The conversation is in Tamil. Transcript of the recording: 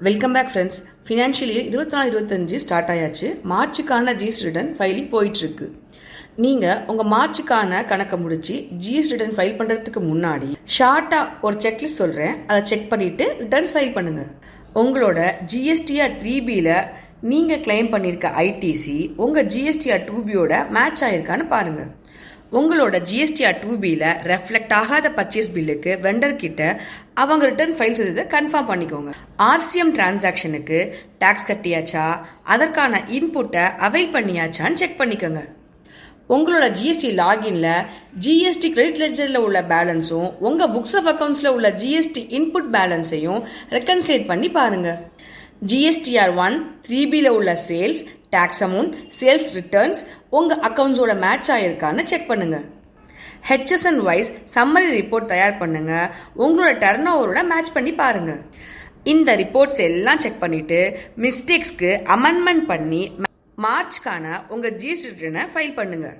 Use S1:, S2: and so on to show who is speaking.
S1: Welcome back friends. Financial year 24-25 start ஆயாச்சு. மார்ச்சுக்கான ஜிஎஸ்டி ரிட்டர்ன் ஃபைலிங் போயிட்டுருக்கு. நீங்கள் உங்கள் மார்ச்சுக்கான கணக்கை முடிச்சு ஜிஎஸ்டி ரிட்டர்ன் ஃபைல் பண்ணுறதுக்கு முன்னாடி ஷார்ட்டாக ஒரு செக்லிஸ்ட் சொல்கிறேன், அதை செக் பண்ணிவிட்டு ரிட்டர்ன்ஸ் ஃபைல் பண்ணுங்கள். உங்களோட ஜிஎஸ்டிஆர் 3Bயில் நீங்கள் கிளைம் பண்ணியிருக்க ஐடிசி உங்கள் ஜிஎஸ்டிஆர் 2Bயோட மேட்ச் ஆகிருக்கான்னு பாருங்கள். உங்களோட ஜிஎஸ்டிஆர் 2Bயில் ரெஃப்ளெக்ட் ஆகாத பர்ச்சேஸ் பில்லுக்கு வெண்டர் கிட்ட அவங்க ரிட்டர்ன் ஃபைல் செய்ததை கன்ஃபார்ம் பண்ணிக்கோங்க. ஆர்சிஎம் டிரான்சாக்ஷனுக்கு டேக்ஸ் கட்டியாச்சா, அதற்கான இன்புட்டை அவைல் பண்ணியாச்சான்னு செக் பண்ணிக்கோங்க. உங்களோட ஜிஎஸ்டி லாகின்ல ஜிஎஸ்டி கிரெடிட் லெட்ஜரில் உள்ள பேலன்ஸும் உங்கள் புக்ஸ் ஆஃப் அக்கௌண்ட்ஸில் உள்ள ஜிஎஸ்டி இன்புட் பேலன்ஸையும் ரெக்கன்சிலேட் பண்ணி பாருங்கள். ஜிஎஸ்டிஆர் 1 3Bயில் உள்ள sales, tax amount, sales returns உங்கள் அக்கௌண்ட்ஸோட மேட்ச் ஆகிருக்கான்னு செக் பண்ணுங்கள். ஹெச்எஸ்என் வைஸ் சம்மரி ரிப்போர்ட் தயார் பண்ணுங்கள். உங்களோட டர்ன் ஓவரோட மேட்ச் பண்ணி பாருங்கள். இந்த ரிப்போர்ட்ஸ் எல்லாம் செக் பண்ணிவிட்டு மிஸ்டேக்ஸ்க்கு அமெண்ட்மெண்ட் பண்ணி மார்ச்க்கான உங்கள் ஜிஎஸ்டி ரிட்டர்னை ஃபைல் பண்ணுங்கள்.